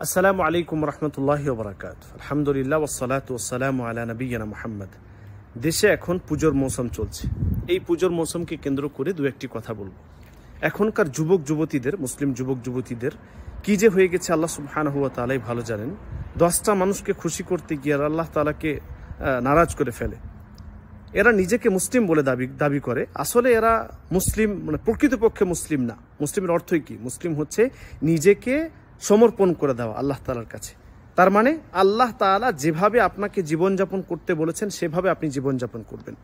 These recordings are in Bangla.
আসসালামু আলাইকুম রহমতুল্লাহি ওয়া বারাকাতুহু। আলহামদুলিল্লাহ ওয়াসসালাতু ওয়াসসালামু আলা নবিয়িনা মুহাম্মদ। দেশে এখন পুজোর মৌসুম চলছে। এই পুজোর মৌসুমকে কেন্দ্র করে দু একটি কথা বলবো। এখনকার যুবক যুবতীদের, মুসলিম যুবক যুবতীদের কি যে হয়ে গেছে আল্লাহ সুবহানাহু ওয়া তাআলাই ভালো জানেন। 10টা মানুষকে খুশি করতে গিয়ে আল্লাহ তাআলাকে নারাজ করে ফেলে। এরা নিজেকে মুসলিম বলে দাবি করে, আসলে এরা মুসলিম মানে প্রকৃতপক্ষে মুসলিম না। মুসলিমের অর্থই কি? মুসলিম হচ্ছে নিজেকে সমর্পণ করে দেওয়া আল্লাহ তাআলার কাছে। তার মানে আল্লাহ তাআলা যেভাবে আপনাকে জীবনযাপন করতে বলেছেন সেভাবে আপনি জীবনযাপন করবেন।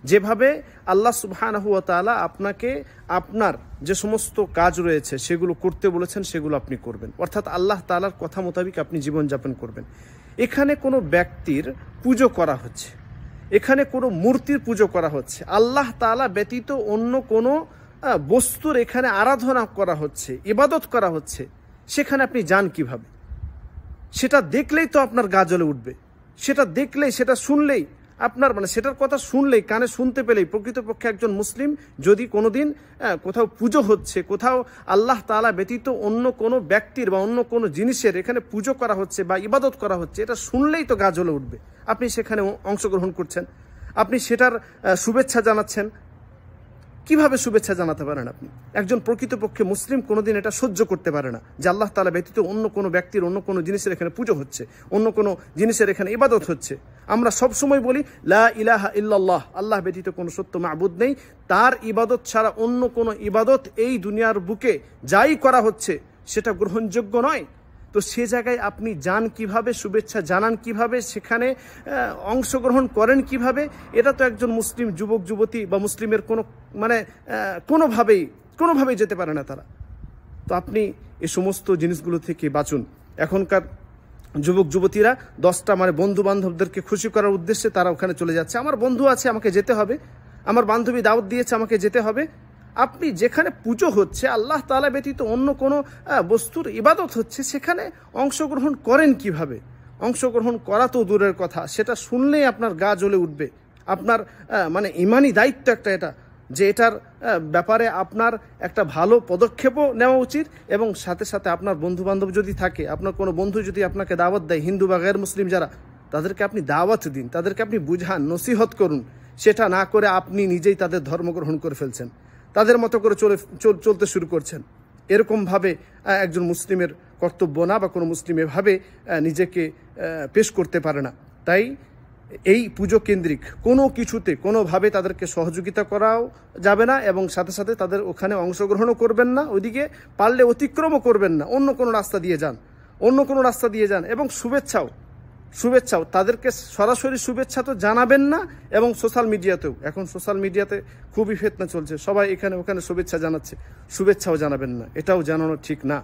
যেভাবে আল্লাহ সুবহানাহু ওয়া তাআলা আপনাকে আপনার যে সমস্ত কাজ রয়েছে সেগুলো করতে বলেছেন সেগুলো আপনি করবেন, অর্থাৎ আল্লাহ তাআলার কথা মোতাবেক আপনি জীবনযাপন করবেন। এখানে কোনো ব্যক্তির পুজো করা হচ্ছে, এখানে কোনো মূর্তির পুজো করা হচ্ছে, আল্লাহ তাআলা ব্যতীত অন্য কোনো বস্তুর এখানে আরাধনা করা হচ্ছে, ইবাদত করা হচ্ছে, সেখানে আপনি যান কিভাবে? সেটা দেখলেই তো আপনার গা জ্বলে উঠবে। সেটা দেখলেই, সেটা শুনলেই আপনার মানে সেটার কথা শুনলেই, কানে শুনতে পেলেই প্রকৃতপক্ষে একজন মুসলিম যদি কোনোদিন কোথাও পুজো হচ্ছে, কোথাও আল্লাহ তাআলা ব্যতীত অন্য কোনো ব্যক্তির বা অন্য কোনো জিনিসের এখানে পুজো করা হচ্ছে বা ইবাদত করা হচ্ছে, এটা শুনলেই তো গা জ্বলে উঠবে। আপনি সেখানে অংশগ্রহণ করছেন, আপনি সেটার শুভেচ্ছা জানাচ্ছেন। কিভাবে শুভেচ্ছা জানাতে পারেন আপনি? একজন প্রকৃতপক্ষে মুসলিম কোনোদিন এটা সহ্য করতে পারে না যে আল্লাহ তাআলা ব্যতীত অন্য কোনো ব্যক্তির, অন্য কোনো জিনিসের এখানে পুজো হচ্ছে, অন্য কোনো জিনিসের এখানে ইবাদত হচ্ছে। আমরা সব সময় বলি লা ইলাহা ইল্লাল্লাহ, আল্লাহ ব্যতীত কোনো সত্য মাবুদ নেই, তার ইবাদত ছাড়া অন্য কোনো ইবাদত এই দুনিয়ার বুকে যাই করা হচ্ছে সেটা গ্রহণযোগ্য নয়। তো সে জায়গায় আপনি যান কিভাবে, শুভেচ্ছা জানান কিভাবে, সেখানে অংশগ্রহণ করেন কিভাবে? এটা তো একজন মুসলিম যুবক যুবতী বা মুসলিমের কোনোভাবেই যেতে পারে না তারা। তো আপনি এই সমস্ত জিনিসগুলো থেকে বাঁচুন। এখনকার যুবক যুবতীরা 10টা মানে বন্ধু বান্ধবদেরকে খুশি করার উদ্দেশ্যে তারা ওখানে চলে যাচ্ছে। আমার বন্ধু আছে, আমাকে যেতে হবে, আমার বান্ধবী দাওয়াত দিয়েছে, আমাকে যেতে হবে। আপনি যেখানে পুজো হচ্ছে, আল্লাহ তাআলা ব্যতীত অন্য কোনো বস্তুর ইবাদত হচ্ছে, সেখানে অংশগ্রহণ করেন কিভাবে? অংশগ্রহণ করা তো দূরের কথা, সেটা শুনলেই আপনার গা জ্বলে উঠবে। আপনার মানে ইমানি দায়িত্ব একটা এটা, যে এটার ব্যাপারে আপনার একটা ভালো পদক্ষেপও নেওয়া উচিত। এবং সাথে সাথে আপনার বন্ধু বান্ধব যদি থাকে, আপনার কোনো বন্ধু যদি আপনাকে দাওয়াত দেয়, হিন্দু বা গैर মুসলিম যারা, তাদেরকে আপনি দাওয়াত দিন, তাদেরকে আপনি বুঝান, নসিহত করুন। সেটা না করে আপনি নিজেই তাদের ধর্ম গ্রহণ করে ফেলছেন, তাদের মতো করে চলতে শুরু করছেন। এরকমভাবে একজন মুসলিমের কর্তব্য না, বা কোনো মুসলিম এভাবে নিজেকে পেশ করতে পারে না। তাই এই পুজো কেন্দ্রিক কোনো কিছুতে কোনোভাবে তাদেরকে সহযোগিতা করাও যাবে না, এবং সাথে সাথে তাদের ওখানে অংশগ্রহণও করবেন না, ওইদিকে পারলে অতিক্রমও করবেন না। অন্য কোনো রাস্তা দিয়ে যান, এবং শুভেচ্ছাও তাদেরকে সরাসরি শুভেচ্ছা তো জানাবেন না। এবং সোশ্যাল মিডিয়াতেও, এখন সোশ্যাল মিডিয়াতে খুবই ফিতনা চলছে, সবাই এখানে ওখানে শুভেচ্ছা জানাচ্ছে, শুভেচ্ছাও জানাবেন না। এটাও জানানো ঠিক না।